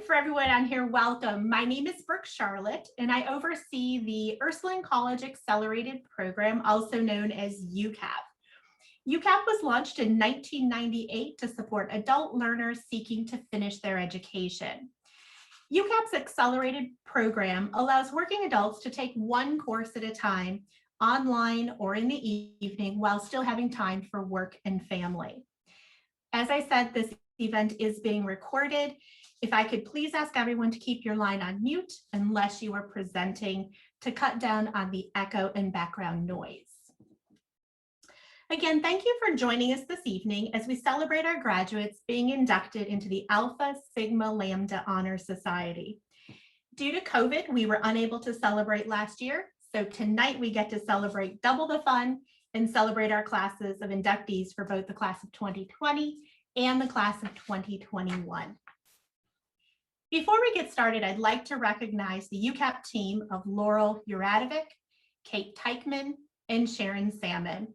for everyone on here, welcome. My name is Brooke Charlotte, and I oversee the Ursuline College Accelerated Program, also known as UCAP. UCAP was launched in 1998 to support adult learners seeking to finish their education. UCAP's Accelerated Program allows working adults to take one course at a time, online or in the evening, while still having time for work and family. As I said, this event is being recorded. If I could please ask everyone to keep your line on mute unless you are presenting to cut down on the echo and background noise. Again, thank you for joining us this evening as we celebrate our graduates being inducted into the Alpha Sigma Lambda Honor Society. Due to COVID, we were unable to celebrate last year, so tonight we get to celebrate double the fun and celebrate our classes of inductees for both the class of 2020 and the class of 2021. Before we get started, I'd like to recognize the UCAP team of Laurel Uradovic, Kate Teichman, and Sharon Salmon.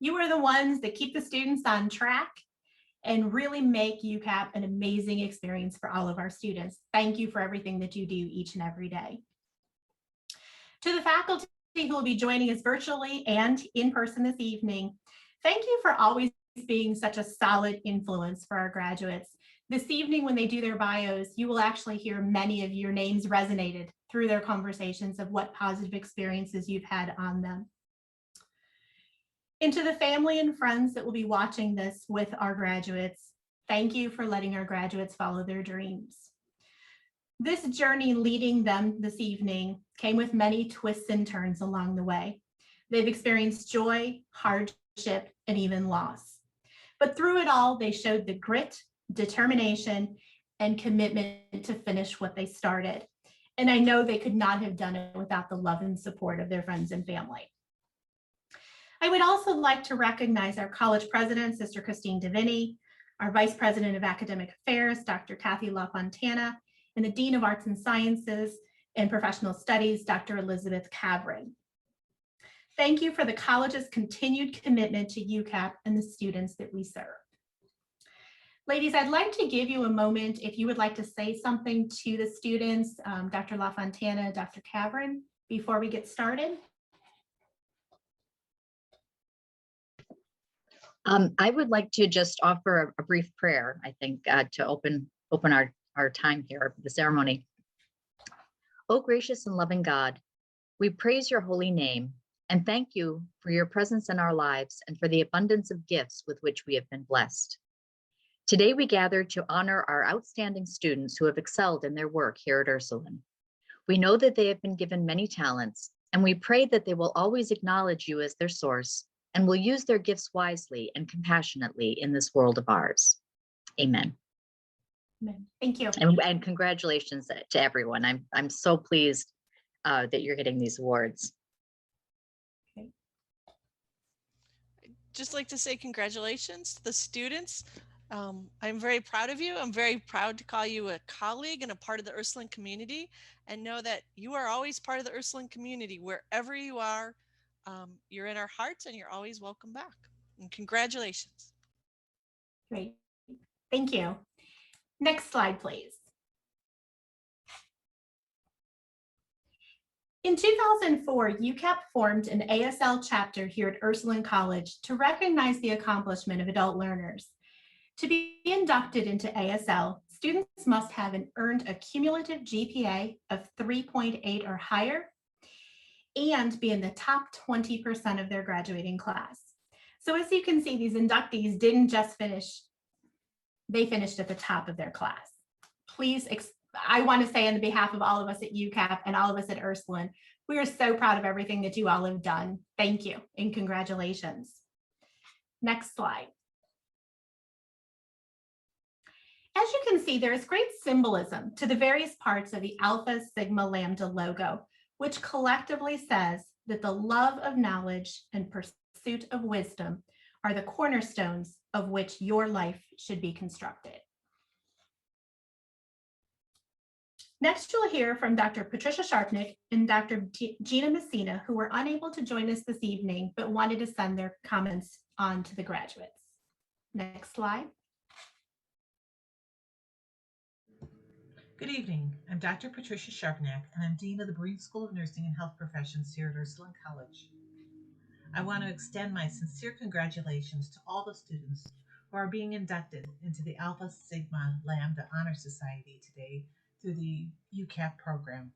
You are the ones that keep the students on track and really make UCAP an amazing experience for all of our students. Thank you for everything that you do each and every day. To the faculty who will be joining us virtually and in person this evening, thank you for always being such a solid influence for our graduates. This evening, when they do their bios, you will actually hear many of your names resonated through their conversations of what positive experiences you've had on them. And to the family and friends that will be watching this with our graduates, thank you for letting our graduates follow their dreams. This journey leading them this evening came with many twists and turns along the way. They've experienced joy, hardship, and even loss. But through it all, they showed the grit, determination, and commitment to finish what they started. And I know they could not have done it without the love and support of their friends and family. I would also like to recognize our college president, Sister Christine Davini, our vice president of academic affairs, Dr. Kathy LaFontana, and the dean of arts and sciences and professional studies, Dr. Elizabeth Cavrin. Thank you for the college's continued commitment to UCAP and the students that we serve. Ladies, I'd like to give you a moment if you would like to say something to the students, Dr. LaFontana, Dr. Cavrin, before we get started. I would like to just offer a brief prayer, I think, to open our time here, the ceremony. Oh, gracious and loving God, we praise your holy name and thank you for your presence in our lives and for the abundance of gifts with which we have been blessed. Today, we gather to honor our outstanding students who have excelled in their work here at Ursuline. We know that they have been given many talents, and we pray that they will always acknowledge you as their source and will use their gifts wisely and compassionately in this world of ours. Amen. Amen. Thank you. And congratulations to everyone. I'm so pleased that you're getting these awards. I'd just like to say congratulations to the students. I'm very proud of you. I'm very proud to call you a colleague and a part of the Ursuline community, and know that you are always part of the Ursuline community wherever you are. You're in our hearts and you're always welcome back. And congratulations. Great. Thank you. Next slide, please. In 2004, UCAP formed an ASL chapter here at Ursuline College to recognize the accomplishment of adult learners. To be inducted into ASL, students must have earned a cumulative GPA of 3.8 or higher and be in the top 20% of their graduating class. So as you can see, these inductees didn't just finish, they finished at the top of their class. Please, I want to say on behalf of all of us at UCAP and all of us at Ursuline, we are so proud of everything that you all have done. Thank you and congratulations. Next slide. As you can see, there is great symbolism to the various parts of the Alpha Sigma Lambda logo, which collectively says that the love of knowledge and pursuit of wisdom are the cornerstones of which your life should be constructed. Next, you'll hear from Dr. Patricia Sharpnick and Dr. Gina Messina, who were unable to join us this evening, but wanted to send their comments on to the graduates. Next slide. Good evening. I'm Dr. Patricia Sharpnack, and I'm Dean of the Breen School of Nursing and Health Professions here at Ursuline College. I want to extend my sincere congratulations to all the students who are being inducted into the Alpha Sigma Lambda Honor Society today through the UCAP program.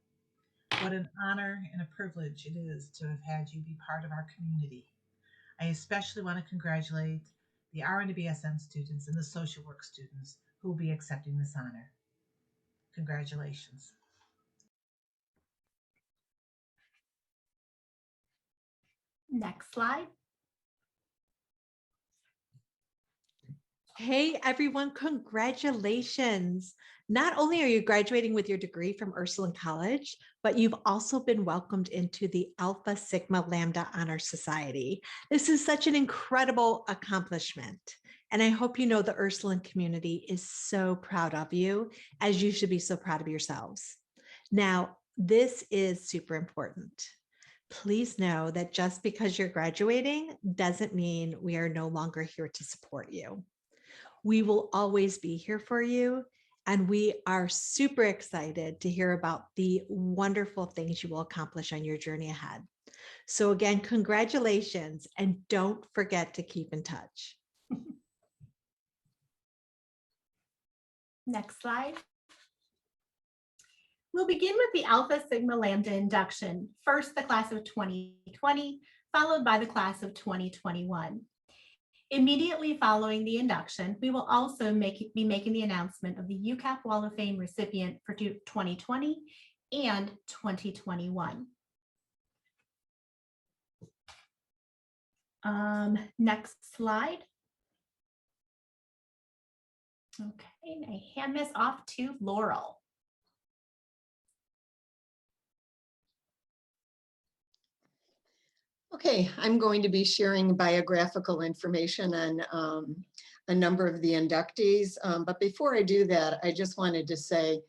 What an honor and a privilege it is to have had you be part of our community. I especially want to congratulate the RN to BSN students and the social work students who will be accepting this honor. Congratulations. Next slide. Hey everyone, congratulations. Not only are you graduating with your degree from Ursuline College, but you've also been welcomed into the Alpha Sigma Lambda Honor Society. This is such an incredible accomplishment. And I hope you know the Ursuline community is so proud of you, as you should be so proud of yourselves. Now, this is super important. Please know that just because you're graduating doesn't mean we are no longer here to support you. We will always be here for you, and we are super excited to hear about the wonderful things you will accomplish on your journey ahead. So again, congratulations, and don't forget to keep in touch. Next slide. We'll begin with the Alpha Sigma Lambda induction. First, the class of 2020, followed by the class of 2021. Immediately following the induction, we will also be making the announcement of the UCAP Wall of Fame recipient for 2020 and 2021. Next slide. Okay, and I hand this off to Laurel. Okay, I'm going to be sharing biographical information on a number of the inductees. But before I do that, I just wanted to say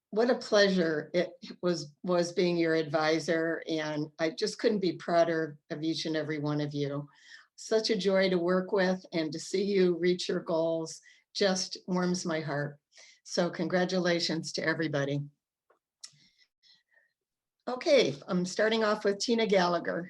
what a pleasure it was being your advisor. And I just couldn't be prouder of each and every one of you. Such a joy to work with, and to see you reach your goals just warms my heart. So congratulations to everybody. Okay, I'm starting off with Tina Gallagher.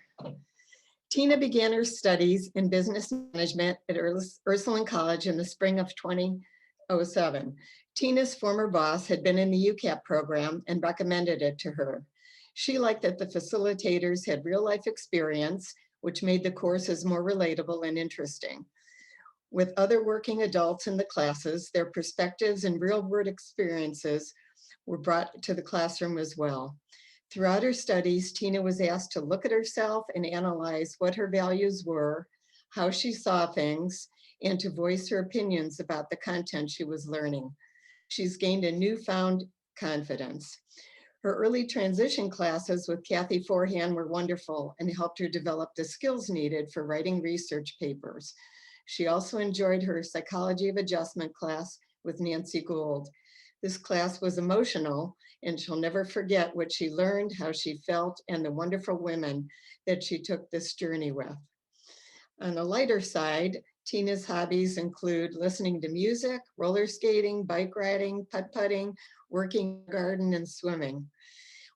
Tina began her studies in business management at Ursuline College in the spring of 2007. Tina's former boss had been in the UCAP program and recommended it to her. She liked that the facilitators had real life experience, which made the courses more relatable and interesting. With other working adults in the classes, their perspectives and real world experiences were brought to the classroom as well. Throughout her studies, Tina was asked to look at herself and analyze what her values were, how she saw things, and to voice her opinions about the content she was learning. She's gained a newfound confidence. Her early transition classes with Kathy Forehand were wonderful and helped her develop the skills needed for writing research papers. She also enjoyed her Psychology of Adjustment class with Nancy Gould. This class was emotional, and she'll never forget what she learned, how she felt, and the wonderful women that she took this journey with. On the lighter side, Tina's hobbies include listening to music, roller skating, bike riding, putt-putting, working in the garden, and swimming.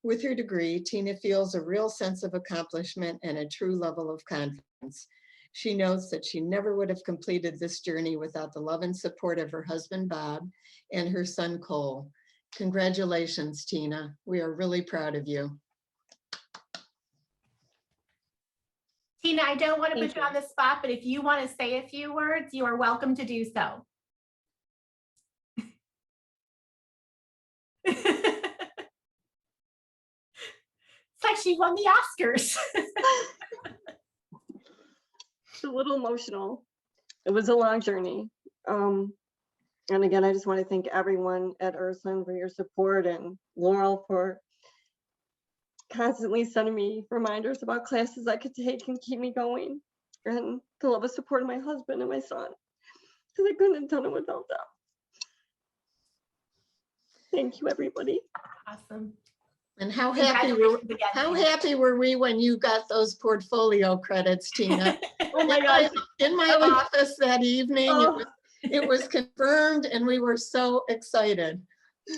With her degree, Tina feels a real sense of accomplishment and a true level of confidence. She notes that she never would have completed this journey without the love and support of her husband, Bob, and her son, Cole. Congratulations, Tina. We are really proud of you. Tina, I don't want to put you on the spot, but if you want to say a few words, you are welcome to do so. It's like she won the Oscars. It's a little emotional. It was a long journey. And again, I just want to thank everyone at Ursuline for your support, and Laurel for constantly sending me reminders about classes I could take and keep me going, and the love and support of my husband and my son, because I couldn't have done it without them. Thank you, everybody. Awesome. And how happy were we when you got those portfolio credits, Tina? Oh my gosh. In my office that evening, it was confirmed, and we were so excited.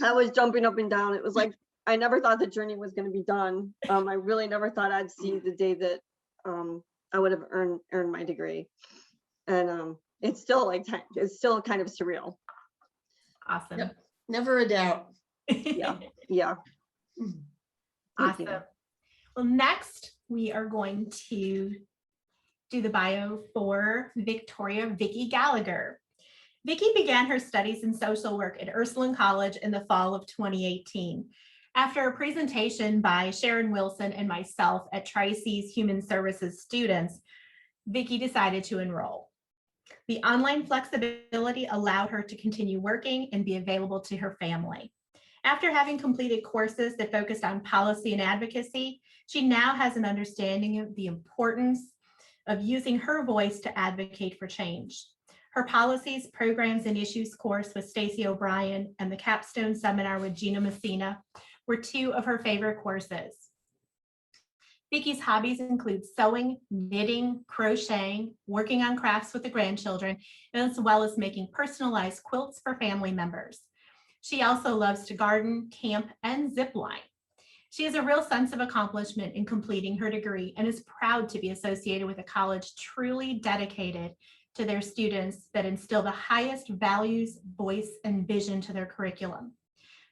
I was jumping up and down. It was like, I never thought the journey was going to be done. I really never thought I'd see the day that I would have earned my degree. And it's still like, it's still kind of surreal. Awesome. Yep. Never a doubt. Yeah. Yeah. Thank you. Awesome. Well, next we are going to do the bio for Vicky Gallagher. Vicky began her studies in social work at Ursuline College in the fall of 2018. After a presentation by Sharon Wilson and myself at Tri-C's Human Services students, Vicky decided to enroll. The online flexibility allowed her to continue working and be available to her family. After having completed courses that focused on policy and advocacy, she now has an understanding of the importance of using her voice to advocate for change. Her policies, programs, and issues course with Stacey O'Brien and the capstone seminar with Gina Messina were two of her favorite courses. Vicky's hobbies include sewing, knitting, crocheting, working on crafts with the grandchildren, as well as making personalized quilts for family members. She also loves to garden, camp, and zip line. She has a real sense of accomplishment in completing her degree and is proud to be associated with a college truly dedicated to their students that instill the highest values, voice, and vision to their curriculum.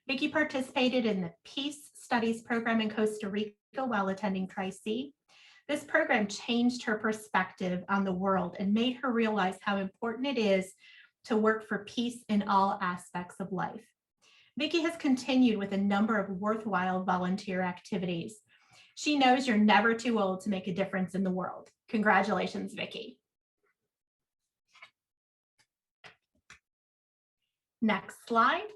Vicky participated in the Peace Studies program in Costa Rica while attending Tri-C. This program changed her perspective on the world and made her realize how important it is to work for peace in all aspects of life. Vicky has continued with a number of worthwhile volunteer activities. She knows you're never too old to make a difference in the world. Congratulations, Vicky. Next slide.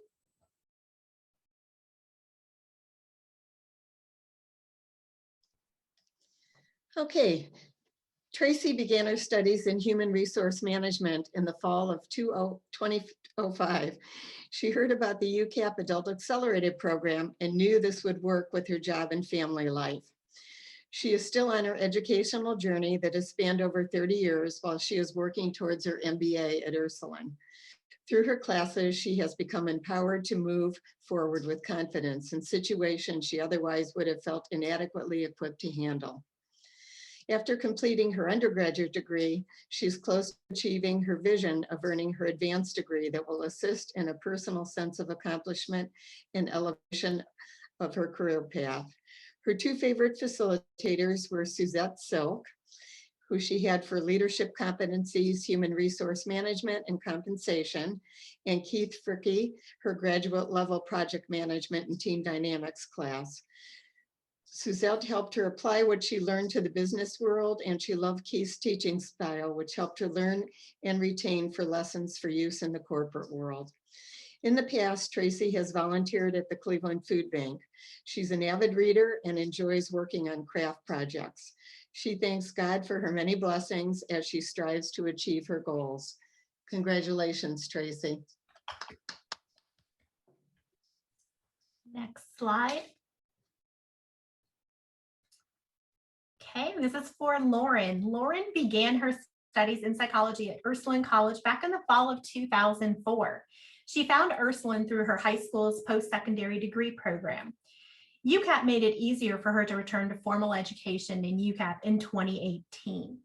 Okay, Tracy began her studies in human resource management in the fall of 2005. She heard about the UCAP Adult Accelerated Program and knew this would work with her job and family life. She is still on her educational journey that has spanned over 30 years while she is working towards her MBA at Ursuline. Through her classes, she has become empowered to move forward with confidence in situations she otherwise would have felt inadequately equipped to handle. After completing her undergraduate degree, she's close to achieving her vision of earning her advanced degree that will assist in a personal sense of accomplishment and elevation of her career path. Her two favorite facilitators were Suzette Silk, who she had for leadership competencies, human resource management, and compensation, and Keith Fricky, her graduate level project management and team dynamics class. Suzette helped her apply what she learned to the business world, and she loved Keith's teaching style, which helped her learn and retain for lessons for use in the corporate world. In the past, Tracy has volunteered at the Cleveland Food Bank. She's an avid reader and enjoys working on craft projects. She thanks God for her many blessings as she strives to achieve her goals. Congratulations, Tracy. Next slide. Okay, this is for Lauren. Lauren began her studies in psychology at Ursuline College back in the fall of 2004. She found Ursuline through her high school's post-secondary degree program. UCAP made it easier for her to return to formal education in UCAP in 2018.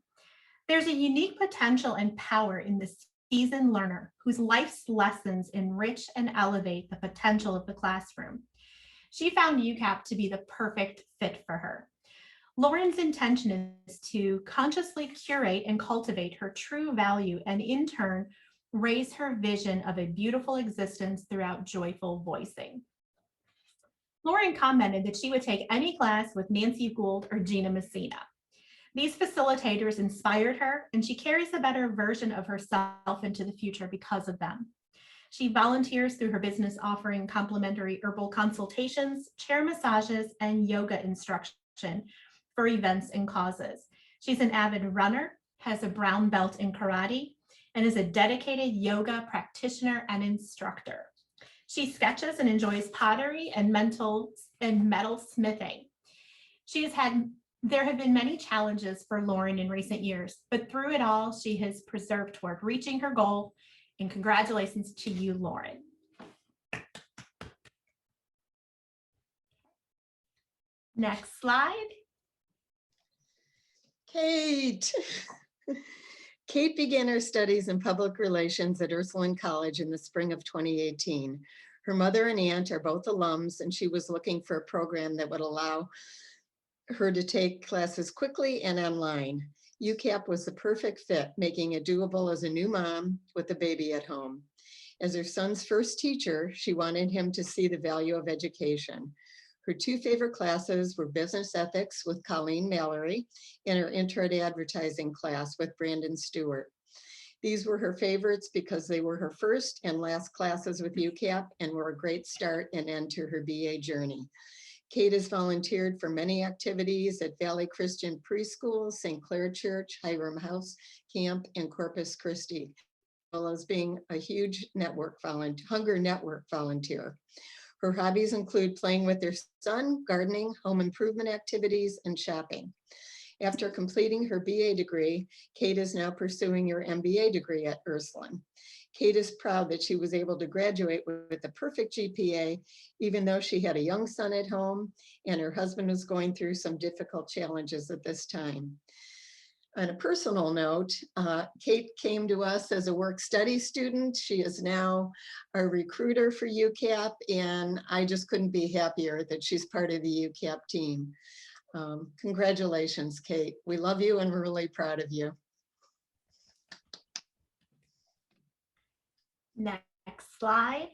There's a unique potential and power in the seasoned learner whose life's lessons enrich and elevate the potential of the classroom. She found UCAP to be the perfect fit for her. Lauren's intention is to consciously curate and cultivate her true value and in turn, raise her vision of a beautiful existence throughout joyful voicing. Lauren commented that she would take any class with Nancy Gould or Gina Messina. These facilitators inspired her, and she carries a better version of herself into the future because of them. She volunteers through her business offering complimentary herbal consultations, chair massages, and yoga instruction for events and causes. She's an avid runner, has a brown belt in karate, and is a dedicated yoga practitioner and instructor. She sketches and enjoys pottery and metal smithing. There have been many challenges for Lauren in recent years, but through it all, she has persevered toward reaching her goal. And congratulations to you, Lauren. Next slide. Kate. Kate began her studies in public relations at Ursuline College in the spring of 2018. Her mother and aunt are both alums, and she was looking for a program that would allow her to take classes quickly and online. UCAP was the perfect fit, making it doable as a new mom with a baby at home. As her son's first teacher, she wanted him to see the value of education. Her two favorite classes were business ethics with Colleen Malorie and her intro to advertising class with Brandon Stewart. These were her favorites because they were her first and last classes with UCAP and were a great start and end to her BA journey. Kate has volunteered for many activities at Valley Christian Preschool, St. Clair Church, Hiram House Camp, and Corpus Christi, as well as being a huge Hunger Network volunteer. Her hobbies include playing with their son, gardening, home improvement activities, and shopping. After completing her BA degree, Kate is now pursuing her MBA degree at Ursuline. Kate is proud that she was able to graduate with a perfect GPA, even though she had a young son at home and her husband was going through some difficult challenges at this time. On a personal note, Kate came to us as a work-study student. She is now a recruiter for UCAP, and I just couldn't be happier that she's part of the UCAP team. Congratulations, Kate. We love you and we're really proud of you. Next slide.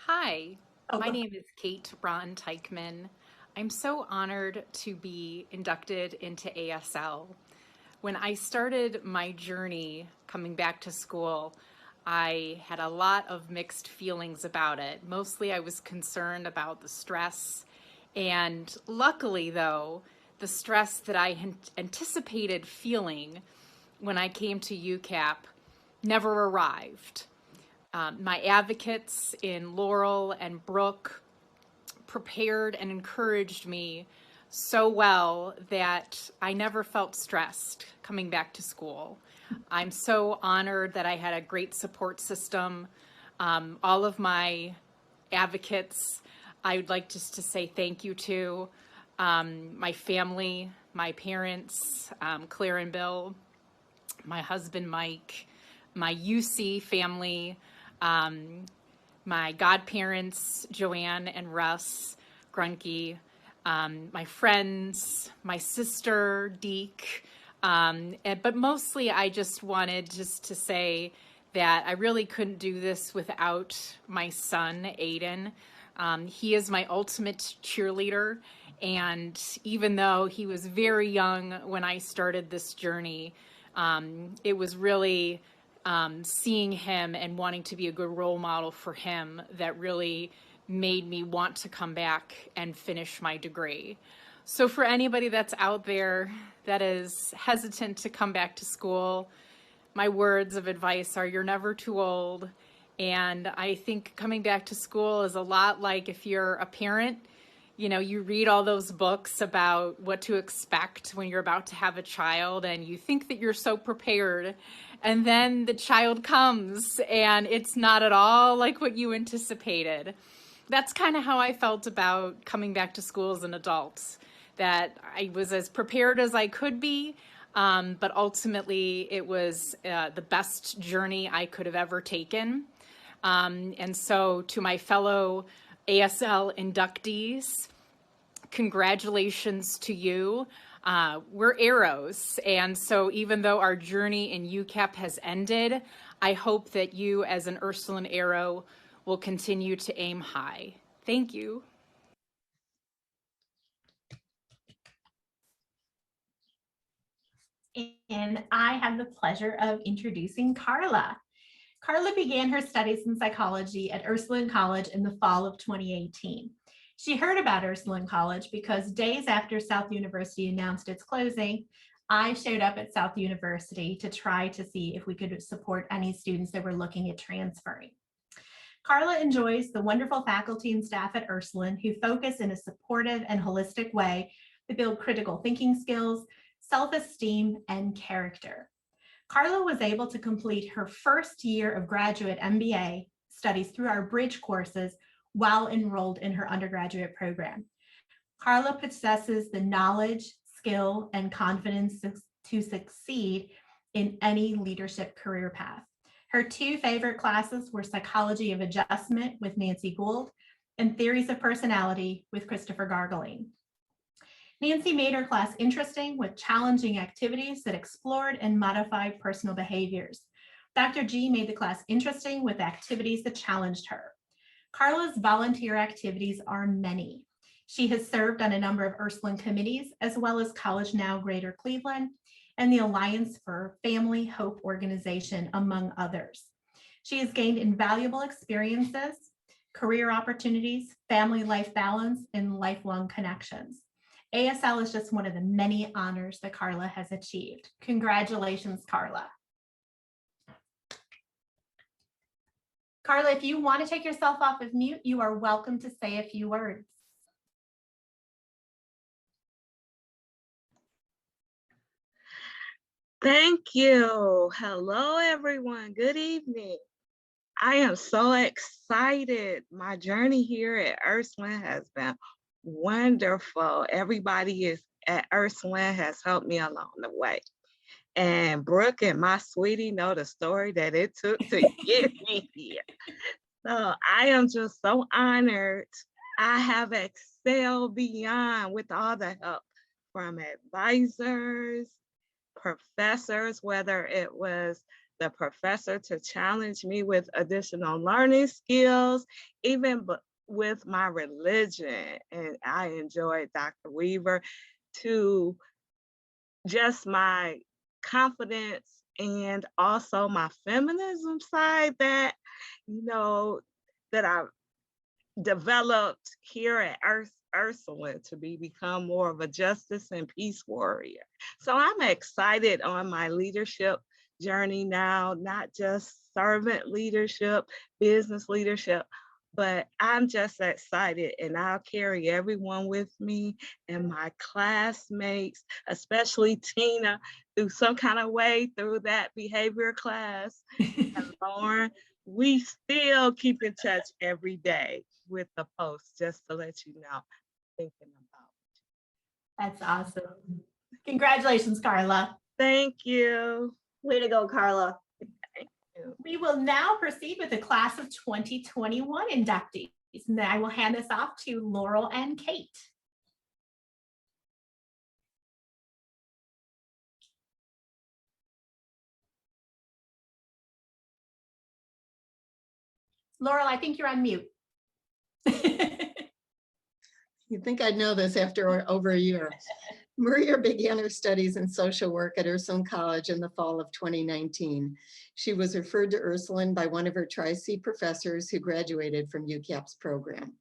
Hi, Oh, my go- name is Kate Ron Teichman. I'm so honored to be inducted into ASL. When I started my journey coming back to school, I had a lot of mixed feelings about it. Mostly I was concerned about the stress. And luckily, though, the stress that I anticipated feeling when I came to UCAP never arrived. My advocates in Laurel and Brooke prepared and encouraged me so well that I never felt stressed coming back to school. I'm so honored that I had a great support system. All of my advocates, I would like just to say thank you to my family, my parents, Claire and Bill, my husband, Mike, my UC family, my godparents, Joanne and Russ Grunke, my friends, my sister, Deke. But mostly I just wanted to say that I really couldn't do this without my son, Aiden. He is my ultimate cheerleader. And even though he was very young when I started this journey, it was really seeing him and wanting to be a good role model for him that really made me want to come back and finish my degree. So for anybody that's out there that is hesitant to come back to school, my words of advice are you're never too old. And I think coming back to school is a lot like if you're a parent, you know, you read all those books about what to expect when you're about to have a child and you think that you're so prepared. And then the child comes and it's not at all like what you anticipated. That's kind of how I felt about coming back to school as an adult, that I was as prepared as I could be, but ultimately it was the best journey I could have ever taken. And so to my fellow ASL inductees, congratulations to you. We're arrows. And so even though our journey in UCAP has ended, I hope that you as an Ursuline arrow will continue to aim high. Thank you. And I have the pleasure of introducing Carla. Carla began her studies in psychology at Ursuline College in the fall of 2018. She heard about Ursuline College because days after South University announced its closing, I showed up at South University to try to see if we could support any students that were looking at transferring. Carla enjoys the wonderful faculty and staff at Ursuline who focus in a supportive and holistic way to build critical thinking skills, self-esteem, and character. Carla was able to complete her first year of graduate MBA studies through our bridge courses while enrolled in her undergraduate program. Carla possesses the knowledge, skill, and confidence to succeed in any leadership career path. Her two favorite classes were Psychology of Adjustment with Nancy Gould and Theories of Personality with Christopher Gargeling. Nancy made her class interesting with challenging activities that explored and modified personal behaviors. Dr. G made the class interesting with activities that challenged her. Carla's volunteer activities are many. She has served on a number of Ursuline committees, as well as College Now Greater Cleveland and the Alliance for Family Hope organization, among others. She has gained invaluable experiences, career opportunities, family life balance, and lifelong connections. ASL is just one of the many honors that Carla has achieved. Congratulations, Carla. Carla, if you want to take yourself off of mute, you are welcome to say a few words. Thank you. Hello, everyone. Good evening. I am so excited. My journey here at Ursuline has been wonderful. Everybody at Ursuline has helped me along the way. And Brooke and my sweetie know the story that it took to get me here. So I am just so honored. I have excelled beyond with all the help from advisors, professors, whether it was the professor to challenge me with additional learning skills, even with my religion. And I enjoyed Dr. Weaver, to just my confidence and also my feminism side that, that I developed here at Ursuline to become more of a justice and peace warrior. So I'm excited on my leadership journey now, not just servant leadership, business leadership, but I'm just excited, and I'll carry everyone with me and my classmates, especially Tina, through some kind of way through that behavior class. And Lauren, we still keep in touch every day with the post, just to let you know, thinking about. That's awesome. Congratulations, Carla. Thank you. Way to go, Carla. We will now proceed with the class of 2021 inductees. And I will hand this off to Laurel and Kate. Laurel, I think you're on mute. You'd think I'd know this after over a year. Maria began her studies in social work at Ursuline College in the fall of 2019. She was referred to Ursuline by one of her Tri-C professors who graduated from UCAP's program.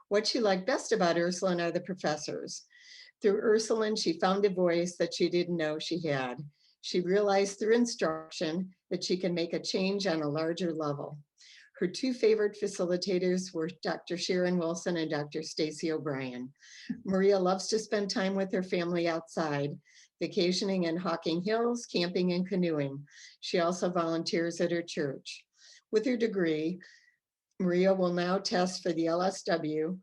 What she liked best about Ursuline are the professors. Through Ursuline, she found a voice that she didn't know she had. She realized through instruction that she can make a change on a larger level. Her two favorite facilitators were Dr. Sharon Wilson and Dr. Stacy O'Brien. Maria loves to spend time with her family outside, vacationing in Hawking Hills, camping and canoeing. She also volunteers at her church. With her degree, Maria will now test for the LSW,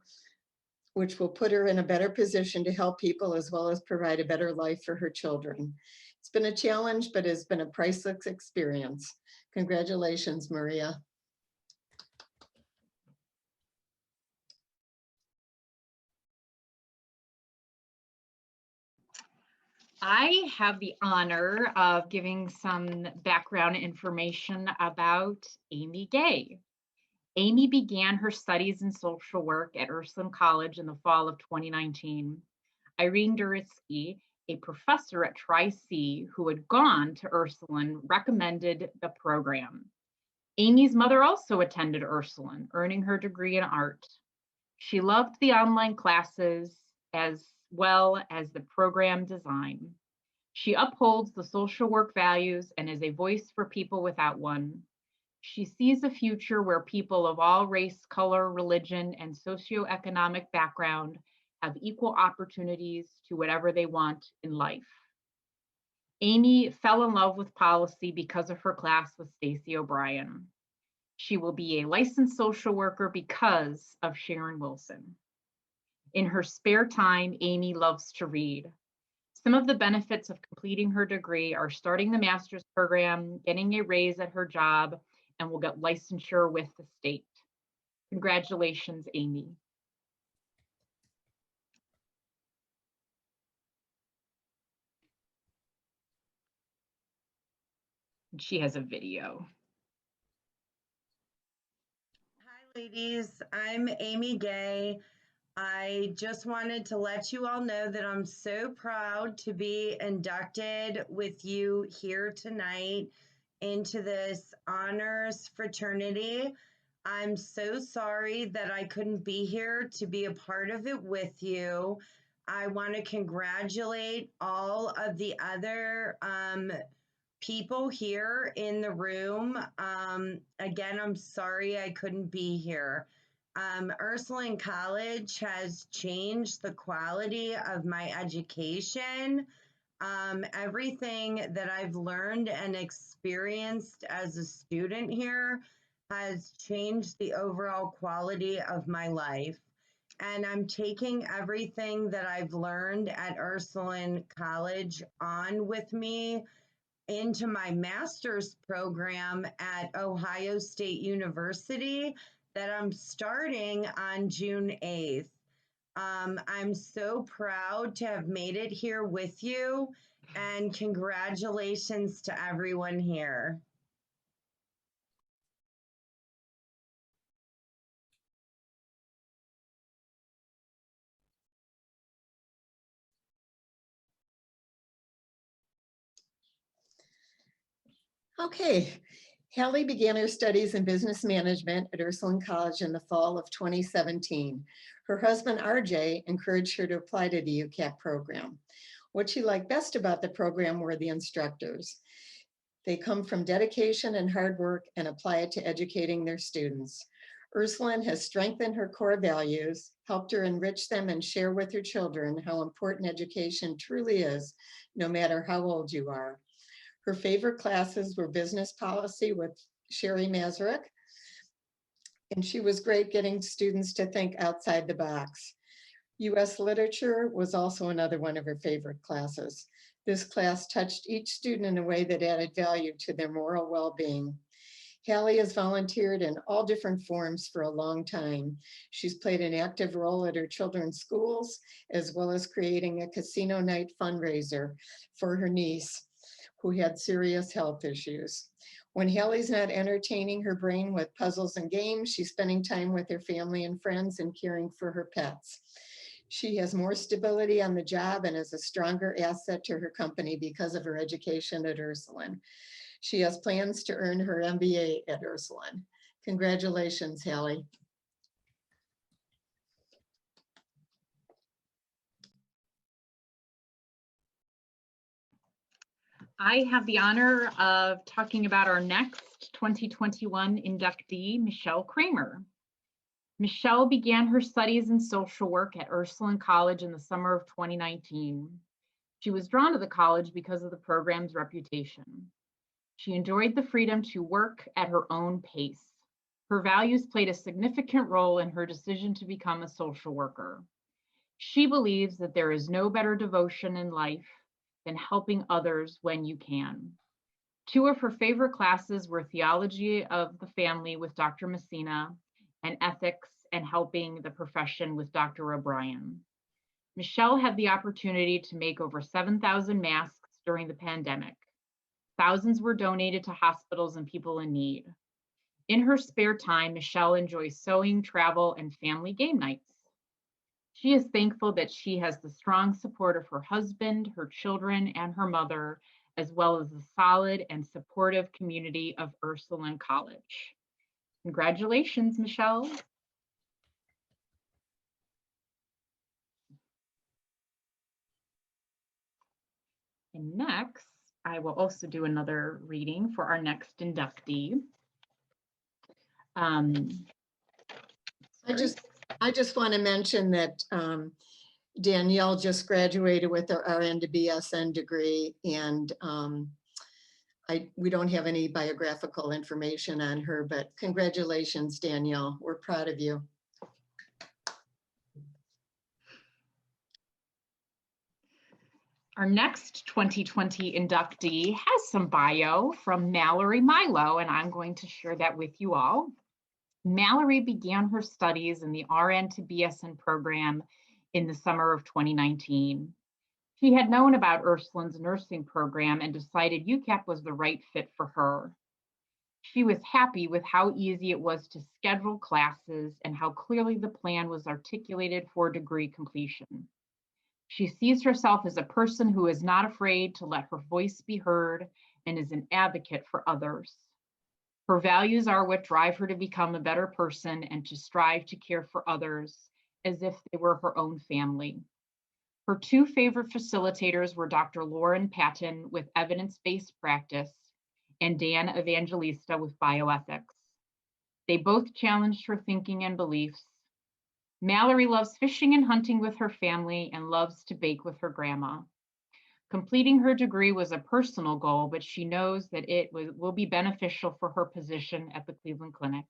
which will put her in a better position to help people as well as provide a better life for her children. It's been a challenge, but it's been a priceless experience. Congratulations, Maria. I have the honor of giving some background information about Amy Gay. Amy began her studies in social work at Ursuline College in the fall of 2019. Irene Duritsky, a professor at Tri-C who had gone to Ursuline, recommended the program. Amy's mother also attended Ursuline, earning her degree in art. She loved the online classes as well as the program design. She upholds the social work values and is a voice for people without one. She sees a future where people of all race, color, religion, and socioeconomic background have equal opportunities to whatever they want in life. Amy fell in love with policy because of her class with Stacy O'Brien. She will be a licensed social worker because of Sharon Wilson. In her spare time, Amy loves to read. Some of the benefits of completing her degree are starting the master's program, getting a raise at her job, and will get licensure with the state. Congratulations, Amy. And she has a video. Hi, ladies. I'm Amy Gay. I just wanted to let you all know that I'm so proud to be inducted with you here tonight into this honors fraternity. I'm so sorry that I couldn't be here to be a part of it with you. I want to congratulate all of the other people here in the room. Again, I'm sorry I couldn't be here. Ursuline College has changed the quality of my education. Everything that I've learned and experienced as a student here has changed the overall quality of my life. And I'm taking everything that I've learned at Ursuline College on with me into my master's program at Ohio State University that I'm starting on June 8th. I'm so proud to have made it here with you, and congratulations to everyone here. Okay, Hallie began her studies in business management at Ursuline College in the fall of 2017. Her husband, RJ, encouraged her to apply to the UCAP program. What she liked best about the program were the instructors. They come from dedication and hard work and apply it to educating their students. Ursuline has strengthened her core values, helped her enrich them, and share with her children how important education truly is, no matter how old you are. Her favorite classes were business policy with Sherry Mazurek, and she was great getting students to think outside the box. US literature was also another one of her favorite classes. This class touched each student in a way that added value to their moral well-being. Hallie has volunteered in all different forms for a long time. She's played an active role at her children's schools, as well as creating a casino night fundraiser for her niece, who had serious health issues. When Hallie's not entertaining her brain with puzzles and games, she's spending time with her family and friends and caring for her pets. She has more stability on the job and is a stronger asset to her company because of her education at Ursuline. She has plans to earn her MBA at Ursuline. Congratulations, Hallie. I have the honor of talking about our next 2021 inductee, Michelle Kramer. Michelle began her studies in social work at Ursuline College in the summer of 2019. She was drawn to the college because of the program's reputation. She enjoyed the freedom to work at her own pace. Her values played a significant role in her decision to become a social worker. She believes that there is no better devotion in life than helping others when you can. Two of her favorite classes were Theology of the Family with Dr. Messina and Ethics and Helping the Profession with Dr. O'Brien. Michelle had the opportunity to make over 7,000 masks during the pandemic. Thousands were donated to hospitals and people in need. In her spare time, Michelle enjoys sewing, travel, and family game nights. She is thankful that she has the strong support of her husband, her children, and her mother, as well as the solid and supportive community of Ursuline College. Congratulations, Michelle. And next, I will also do another reading for our next inductee. I just want to mention that Danielle just graduated with her RN to BSN degree, and we don't have any biographical information on her, but congratulations, Danielle. We're proud of you. Our next 2020 inductee has some bio from Malorie Milo, and I'm going to share that with you all. Malorie began her studies in the RN to BSN program in the summer of 2019. She had known about Ursuline's nursing program and decided UCAP was the right fit for her. She was happy with how easy it was to schedule classes and how clearly the plan was articulated for degree completion. She sees herself as a person who is not afraid to let her voice be heard and is an advocate for others. Her values are what drive her to become a better person and to strive to care for others as if they were her own family. Her two favorite facilitators were Dr. Lauren Patton with evidence-based practice and Dan Evangelista with bioethics. They both challenged her thinking and beliefs. Malorie loves fishing and hunting with her family and loves to bake with her grandma. Completing her degree was a personal goal, but she knows that it will be beneficial for her position at the Cleveland Clinic.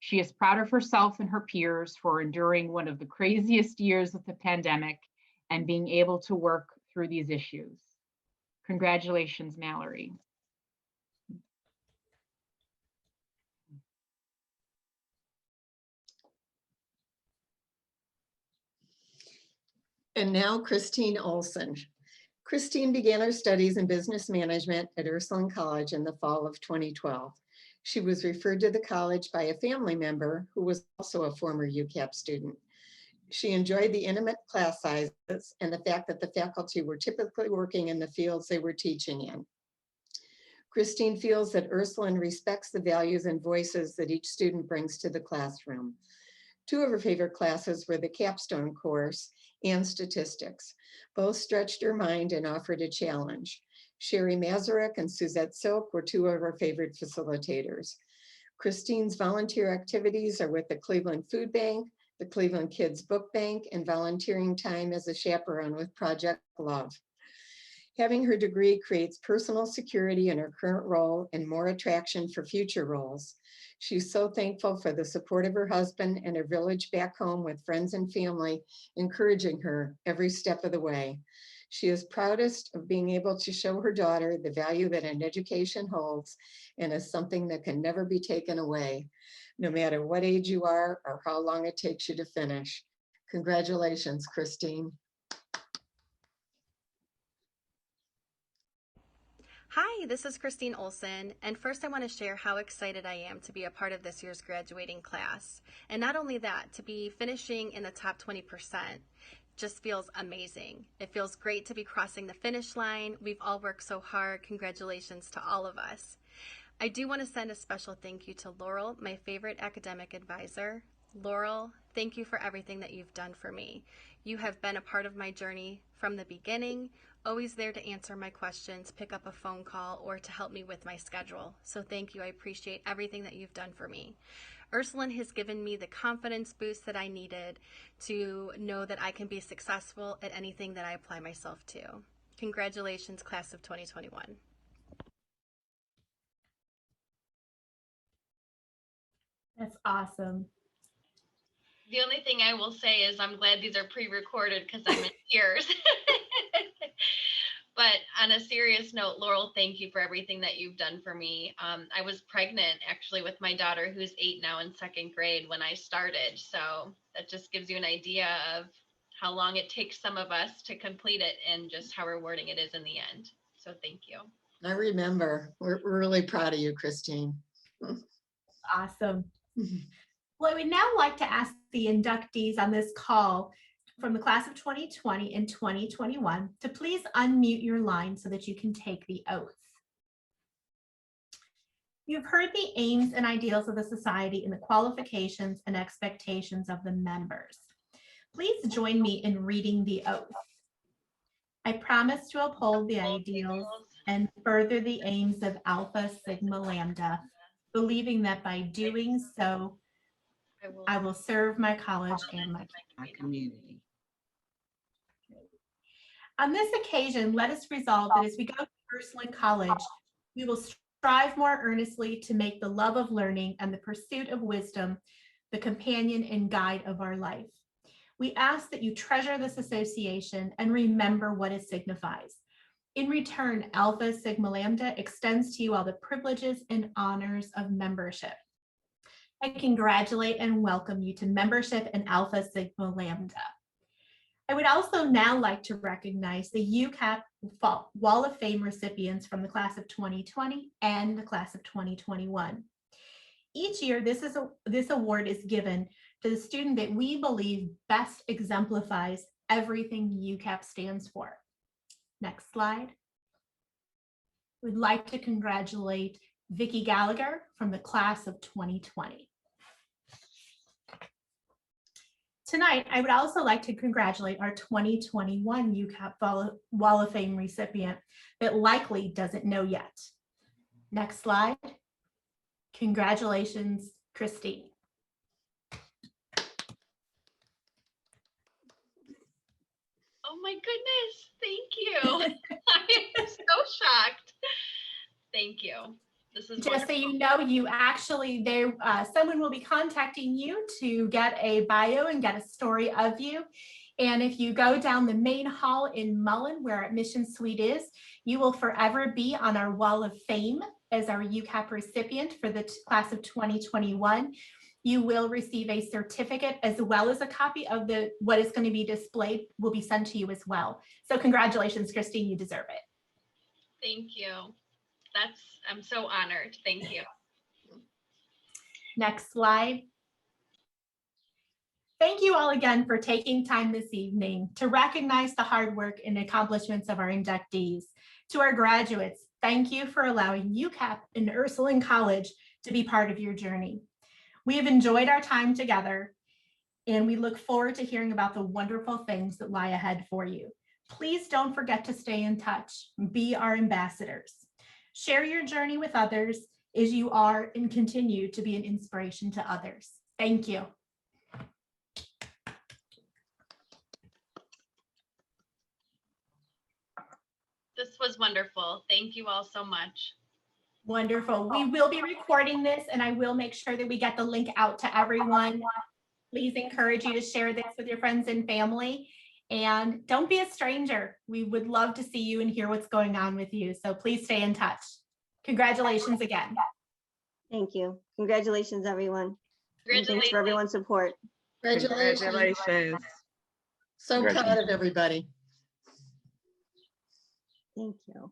She is proud of herself and her peers for enduring one of the craziest years of the pandemic and being able to work through these issues. Congratulations, Malorie. And now Christine Olson. Christine began her studies in business management at Ursuline College in the fall of 2012. She was referred to the college by a family member who was also a former UCAP student. She enjoyed the intimate class sizes and the fact that the faculty were typically working in the fields they were teaching in. Christine feels that Ursuline respects the values and voices that each student brings to the classroom. Two of her favorite classes were the capstone course and statistics. Both stretched her mind and offered a challenge. Sherry Mazurek and Suzette Silk were two of her favorite facilitators. Christine's volunteer activities are with the Cleveland Food Bank, the Cleveland Kids Book Bank, and volunteering time as a chaperone with Project Love. Having her degree creates personal security in her current role and more attraction for future roles. She's so thankful for the support of her husband and her village back home with friends and family, encouraging her every step of the way. She is proudest of being able to show her daughter the value that an education holds and is something that can never be taken away, no matter what age you are or how long it takes you to finish. Congratulations, Christine. Hi, this is Christine Olson, and first I want to share how excited I am to be a part of this year's graduating class. And not only that, to be finishing in the top 20% just feels amazing. It feels great to be crossing the finish line. We've all worked so hard. Congratulations to all of us. I do want to send a special thank you to Laurel, my favorite academic advisor. Laurel, thank you for everything that you've done for me. You have been a part of my journey from the beginning, always there to answer my questions, pick up a phone call, or to help me with my schedule. So thank you. I appreciate everything that you've done for me. Ursuline has given me the confidence boost that I needed to know that I can be successful at anything that I apply myself to. Congratulations, class of 2021. That's awesome. The only thing I will say is I'm glad these are pre-recorded because I'm in tears. But on a serious note, Laurel, thank you for everything that you've done for me. I was pregnant actually with my daughter who's 8 now in 2nd grade when I started. So that just gives you an idea of how long it takes some of us to complete it and just how rewarding it is in the end. So thank you. I remember. We're really proud of you, Christine. Awesome. Well, I would now like to ask the inductees on this call from the class of 2020 and 2021 to please unmute your line so that you can take the oath. You've heard the aims and ideals of the society and the qualifications and expectations of the members. Please join me in reading the oath. I promise to uphold the ideals and further the aims of Alpha Sigma Lambda, believing that by doing so, I will serve my college and my community. On this occasion, let us resolve that as we go to Ursuline College, we will strive more earnestly to make the love of learning and the pursuit of wisdom the companion and guide of our life. We ask that you treasure this association and remember what it signifies. In return, Alpha Sigma Lambda extends to you all the privileges and honors of membership. I congratulate and welcome you to membership in Alpha Sigma Lambda. I would also now like to recognize the UCAP Wall of Fame recipients from the class of 2020 and the class of 2021. Each year, this award is given to the student that we believe best exemplifies everything UCAP stands for. Next slide. We'd like to congratulate Vicki Gallagher from the class of 2020. Tonight, I would also like to congratulate our 2021 UCAP Wall of Fame recipient that likely doesn't know yet. Next slide. Congratulations, Christine. Oh my goodness, thank you. I am so shocked. Thank you. This is just wonderful. so you know, you actually, someone will be contacting you to get a bio and get a story of you. And if you go down the main hall in Mullen, where our admission suite is, you will forever be on our wall of fame as our UCAP recipient for the class of 2021. You will receive a certificate as well as a copy of what is going to be displayed will be sent to you as well. So congratulations, Christine, you deserve it. Thank you. I'm so honored. Thank you. Next slide. Thank you all again for taking time this evening to recognize the hard work and accomplishments of our inductees. To our graduates, thank you for allowing UCAP and Ursuline College to be part of your journey. We have enjoyed our time together, and we look forward to hearing about the wonderful things that lie ahead for you. Please don't forget to stay in touch. Be our ambassadors. Share your journey with others as you are and continue to be an inspiration to others. Thank you. This was wonderful. Thank you all so much. Wonderful. We will be recording this, and I will make sure that we get the link out to everyone. Please encourage you to share this with your friends and family. And don't be a stranger. We would love to see you and hear what's going on with you. So please stay in touch. Congratulations again. Thank you. Congratulations, everyone. And thanks Congratulations. for everyone's support. Congratulations. So proud of everybody. Thank you.